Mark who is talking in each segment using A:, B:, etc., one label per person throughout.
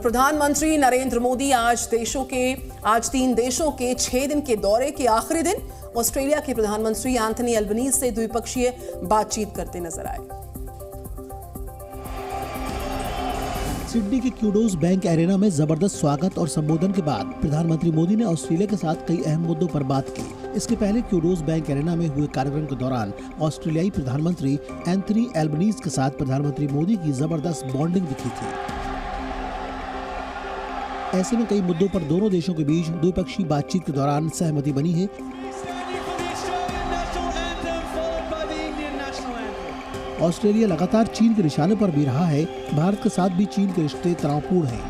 A: प्रधानमंत्री नरेंद्र मोदी आज 3 देशों के 6 दिन के दौरे के आखिरी दिन ऑस्ट्रेलिया के प्रधानमंत्री एंथनी एल्बनीज से द्विपक्षीय बातचीत करते नजर आए।
B: सिडनी के क्यूडोज बैंक एरेना में जबरदस्त स्वागत और संबोधन के बाद प्रधानमंत्री मोदी ने ऑस्ट्रेलिया के साथ कई अहम मुद्दों पर बात की। इसके पहले क्यूडोज बैंक एरेना में हुए कार्यक्रम के दौरान ऑस्ट्रेलियाई प्रधानमंत्री एंथनी एल्बनीज के साथ प्रधानमंत्री मोदी की जबरदस्त बॉन्डिंग दिखी थी। ऐसे में कई मुद्दों पर दोनों देशों के बीच द्विपक्षीय बातचीत के दौरान सहमति बनी है। ऑस्ट्रेलिया लगातार चीन के निशाने पर भी रहा है। भारत के साथ भी चीन के रिश्ते तनावपूर्ण हैं।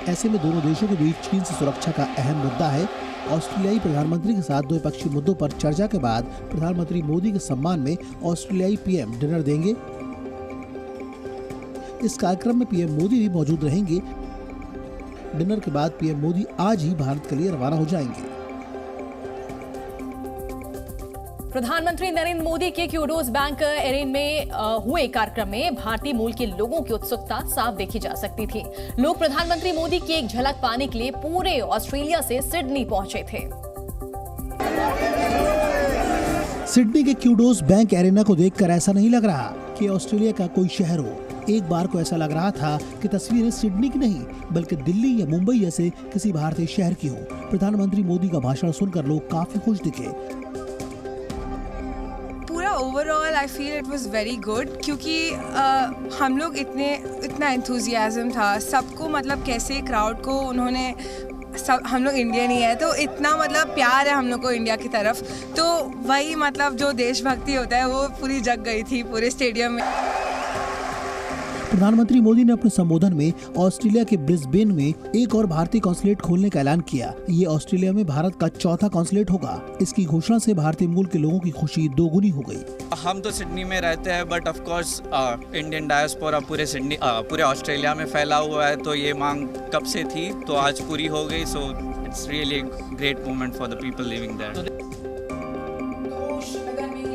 B: ऐसे में दोनों देशों के बीच चीन से सुरक्षा का अहम मुद्दा है। ऑस्ट्रेलियाई प्रधानमंत्री के साथ द्विपक्षीय मुद्दों पर चर्चा के बाद प्रधानमंत्री मोदी के सम्मान में ऑस्ट्रेलियाई पीएम डिनर देंगे। इस कार्यक्रम में पीएम मोदी भी मौजूद रहेंगे। डिनर के बाद पीएम मोदी आज ही भारत के लिए रवाना हो जाएंगे।
C: प्रधानमंत्री नरेंद्र मोदी के क्यूडोज बैंक एरेना में हुए कार्यक्रम में भारतीय मूल के लोगों की उत्सुकता साफ देखी जा सकती थी। लोग प्रधानमंत्री मोदी की एक झलक पाने के लिए पूरे ऑस्ट्रेलिया से सिडनी पहुंचे थे।
B: सिडनी के क्यूडोज बैंक एरेना को देखकर ऐसा नहीं लग रहा कि ऑस्ट्रेलिया का कोई शहर हो। एक बार को ऐसा लग रहा था कि तस्वीरें सिडनी की नहीं बल्कि दिल्ली या मुंबई जैसे किसी भारतीय शहर की हो। प्रधानमंत्री मोदी का भाषण सुनकर लोग काफी खुश दिखे।
D: Overall I feel it was very good क्योंकि हम लोग इतना एंथुजियाज्म था सबको, मतलब कैसे क्राउड को उन्होंने हम लोग इंडियन ही है तो इतना मतलब प्यार है हम लोग को इंडिया की तरफ, तो वही मतलब जो देशभक्ति होता है वो पूरी जग गई थी पूरे स्टेडियम में।
B: प्रधानमंत्री मोदी ने अपने संबोधन में ऑस्ट्रेलिया के ब्रिस्बेन में एक और भारतीय कॉन्सुलेट खोलने का ऐलान किया। ये ऑस्ट्रेलिया में भारत का चौथा कॉन्सुलेट होगा। इसकी घोषणा से भारतीय मूल के लोगों की खुशी दोगुनी हो गई।
E: हम तो सिडनी में रहते हैं but of course Indian diaspora पूरे ऑस्ट्रेलिया में फैला हुआ है, तो ये मांग कब से थी तो आज पूरी हो गई। So it's really great moment for the people living there.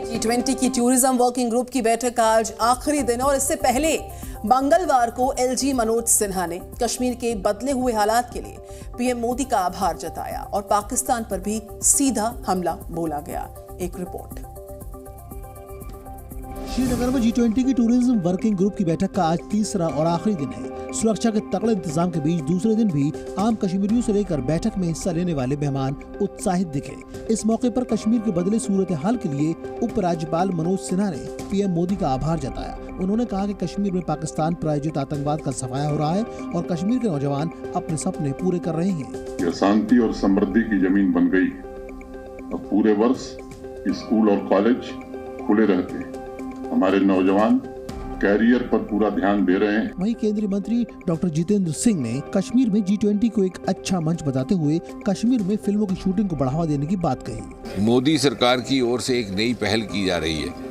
A: G20 की टूरिज्म वर्किंग ग्रुप की बैठक का आज आखिरी दिन और इससे पहले मंगलवार को एलजी मनोज सिन्हा ने कश्मीर के बदले हुए हालात के लिए पीएम मोदी का आभार जताया और पाकिस्तान पर भी सीधा हमला बोला गया। एक रिपोर्ट।
B: श्रीनगर में G20 की टूरिज्म वर्किंग ग्रुप की बैठक का आज तीसरा और आखिरी दिन है। सुरक्षा के तगड़े इंतजाम के बीच दूसरे दिन भी आम कश्मीरियों से लेकर बैठक में हिस्सा लेने वाले मेहमान उत्साहित दिखे। इस मौके पर कश्मीर के बदले सूरत हाल के लिए उपराज्यपाल मनोज सिन्हा ने पीएम मोदी का आभार जताया। उन्होंने कहा कि कश्मीर में पाकिस्तान प्रायोजित आतंकवाद का सफाया हो रहा है और कश्मीर के नौजवान अपने सपने पूरे कर रहे हैं।
F: यह शांति और समृद्धि की जमीन बन गई। अब पूरे वर्ष स्कूल और कॉलेज खुले रहते हैं। हमारे नौजवान कैरियर पर पूरा ध्यान दे रहे हैं।
B: वहीं केंद्रीय मंत्री डॉक्टर जितेंद्र सिंह ने कश्मीर में G20 को एक अच्छा मंच बताते हुए कश्मीर में फिल्मों की शूटिंग को बढ़ावा देने की बात कही।
G: मोदी सरकार की ओर से एक नई पहल की जा रही है।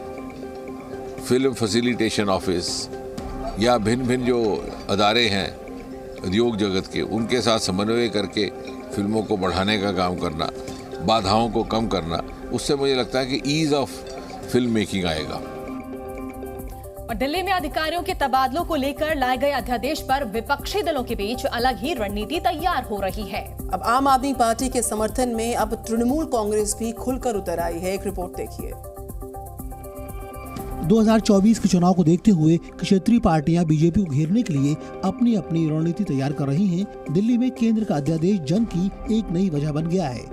G: फिल्म फैसिलिटेशन ऑफिस या भिन्न जो अदारे हैं उद्योग जगत के, उनके साथ समन्वय करके फिल्मों को बढ़ाने का काम करना, बाधाओं को कम करना, उससे मुझे लगता है कि ईज ऑफ फिल्म मेकिंग आएगा।
C: और दिल्ली में अधिकारियों के तबादलों को लेकर लाए गए अध्यादेश पर विपक्षी दलों के बीच अलग ही रणनीति तैयार हो रही है।
A: अब आम आदमी पार्टी के समर्थन में अब तृणमूल कांग्रेस भी खुलकर उतर आई है। एक रिपोर्ट देखिए।
B: 2024 के चुनाव को देखते हुए क्षेत्रीय पार्टियां बीजेपी को घेरने के लिए अपनी अपनी रणनीति तैयार कर रही हैं। दिल्ली में केंद्र का अध्यादेश जंग की एक नई वजह बन गया है।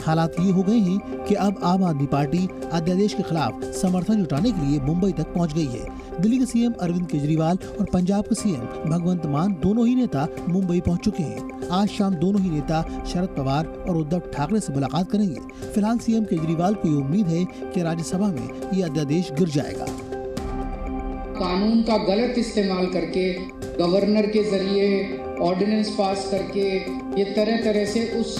B: हालात ये हो गए हैं कि अब आम आदमी पार्टी अध्यादेश के खिलाफ समर्थन जुटाने के लिए मुंबई तक पहुंच गई है। दिल्ली के सीएम अरविंद केजरीवाल और पंजाब के सीएम भगवंत मान दोनों ही नेता मुंबई पहुंच चुके हैं। आज शाम दोनों ही नेता शरद पवार और उद्धव ठाकरे से मुलाकात करेंगे। फिलहाल सीएम केजरीवाल को ये उम्मीद है कि राज्यसभा में ये अध्यादेश गिर जाएगा।
H: कानून का गलत इस्तेमाल करके गवर्नर के जरिए ऑर्डिनेंस पास करके ये तरह तरह से उस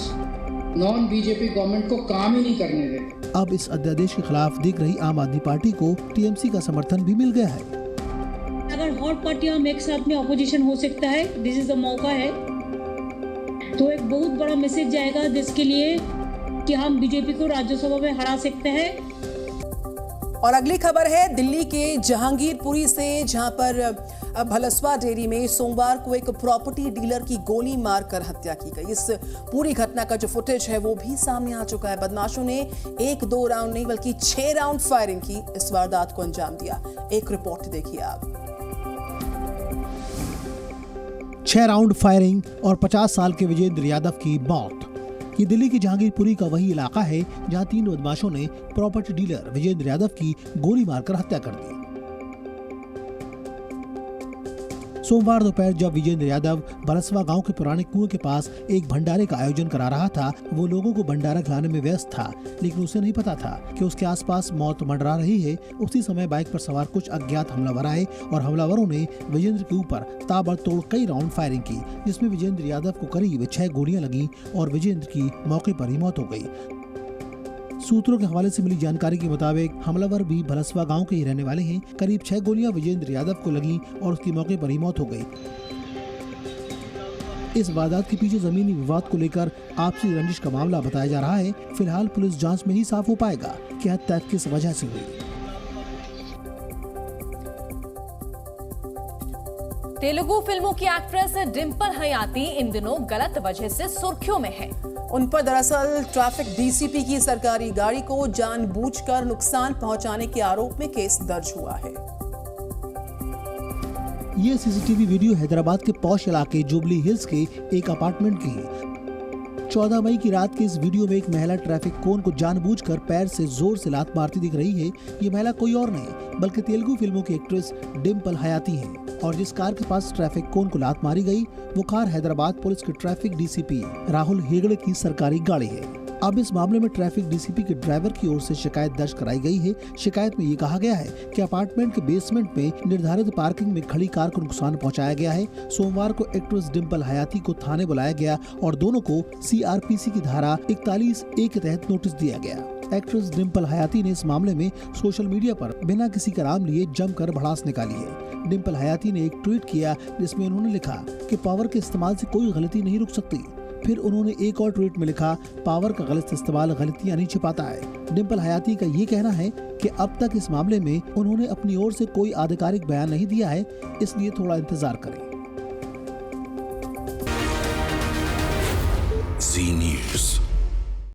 H: नॉन बीजेपी गवर्नमेंट को काम ही नहीं करने देते।
B: अब इस अध्यादेश के खिलाफ दिख रही आम आदमी पार्टी को टीएमसी का समर्थन भी मिल गया है।
I: अगर हॉट पार्टियां एक साथ में ऑपोजिशन हो सकता है, दिस इज द मौका है, तो एक बहुत बड़ा मैसेज जाएगा देश के लिए कि हम बीजेपी को राज्यसभा में हरा सकते हैं।
A: और अगली खबर है दिल्ली के जहांगीरपुरी से, जहां पर अब भलसवा डेयरी में सोमवार को एक प्रॉपर्टी डीलर की गोली मारकर हत्या की गई। इस पूरी घटना का जो फुटेज है वो भी सामने आ चुका है। बदमाशों ने 1-2 राउंड नहीं बल्कि 6 राउंड फायरिंग की इस वारदात को अंजाम दिया। एक रिपोर्ट देखिए आप।
B: 6 राउंड फायरिंग और 50 साल के विजेंद्र यादव की मौत। ये दिल्ली की जहांगीरपुरी का वही इलाका है जहां 3 बदमाशों ने प्रॉपर्टी डीलर विजेंद्र यादव की गोली मारकर हत्या कर दी। सोमवार दोपहर जब विजेंद्र यादव भलसवा गांव के पुराने कुएं के पास एक भंडारे का आयोजन करा रहा था, वो लोगों को भंडारा खिलाने में व्यस्त था, लेकिन उसे नहीं पता था कि उसके आसपास मौत मंडरा रही है। उसी समय बाइक पर सवार कुछ अज्ञात हमलावर आए और हमलावरों ने विजेंद्र के ऊपर ताबड़तोड़ कई राउंड फायरिंग की, जिसमें विजेंद्र यादव को करीब 6 गोलियां लगी और विजेंद्र की मौके पर ही मौत हो गई। सूत्रों के हवाले से मिली जानकारी के मुताबिक हमलावर भी भलसवा गांव के ही रहने वाले हैं। करीब 6 गोलियां विजेंद्र यादव को लगी और उसकी मौके पर ही मौत हो गई। इस वारदात के पीछे जमीनी विवाद को लेकर आपसी रंजिश का मामला बताया जा रहा है। फिलहाल पुलिस जांच में ही साफ हो पाएगा कि हत्या किस वजह से हुई।
C: तेलुगु फिल्मों की एक्ट्रेस डिंपल हयाती इन दिनों गलत वजह से सुर्खियों में है।
A: उन पर दरअसल ट्रैफिक डीसीपी की सरकारी गाड़ी को जानबूझकर नुकसान पहुंचाने के आरोप में केस दर्ज हुआ है।
B: ये सीसीटीवी वीडियो हैदराबाद के पॉश इलाके जुबली हिल्स के एक अपार्टमेंट की है। 14 मई की रात के इस वीडियो में एक महिला ट्रैफिक कोन को जानबूझकर पैर से जोर से लात मारती दिख रही है। ये महिला कोई और नहीं बल्कि तेलुगु फिल्मों की एक्ट्रेस डिंपल हयाती है और जिस कार के पास ट्रैफिक कोन को लात मारी गई वो कार हैदराबाद पुलिस के ट्रैफिक डीसीपी राहुल हेगड़े की सरकारी गाड़ी है। अब इस मामले में ट्रैफिक डीसीपी के ड्राइवर की ओर से शिकायत दर्ज कराई गई है। शिकायत में ये कहा गया है कि अपार्टमेंट के बेसमेंट में निर्धारित पार्किंग में खड़ी कार को नुकसान पहुंचाया गया है। सोमवार को एक्ट्रेस डिंपल हयाती को थाने बुलाया गया और दोनों को सीआरपीसी की धारा 41A के तहत नोटिस दिया गया। एक्ट्रेस डिंपल हयाती ने इस मामले में सोशल मीडिया पर बिना किसी का नाम लिए जमकर भड़ास निकाली है। डिंपल हयाती ने एक ट्वीट किया जिसमें उन्होंने लिखा कि पावर के इस्तेमाल से कोई गलती नहीं रुक सकती। फिर उन्होंने एक और ट्वीट में लिखा, पावर का गलत इस्तेमाल गलतियां नहीं छिपाता है। डिंपल हयाती का ये कहना है कि अब तक इस मामले में उन्होंने अपनी ओर से कोई आधिकारिक बयान नहीं दिया है, इसलिए थोड़ा इंतजार करें।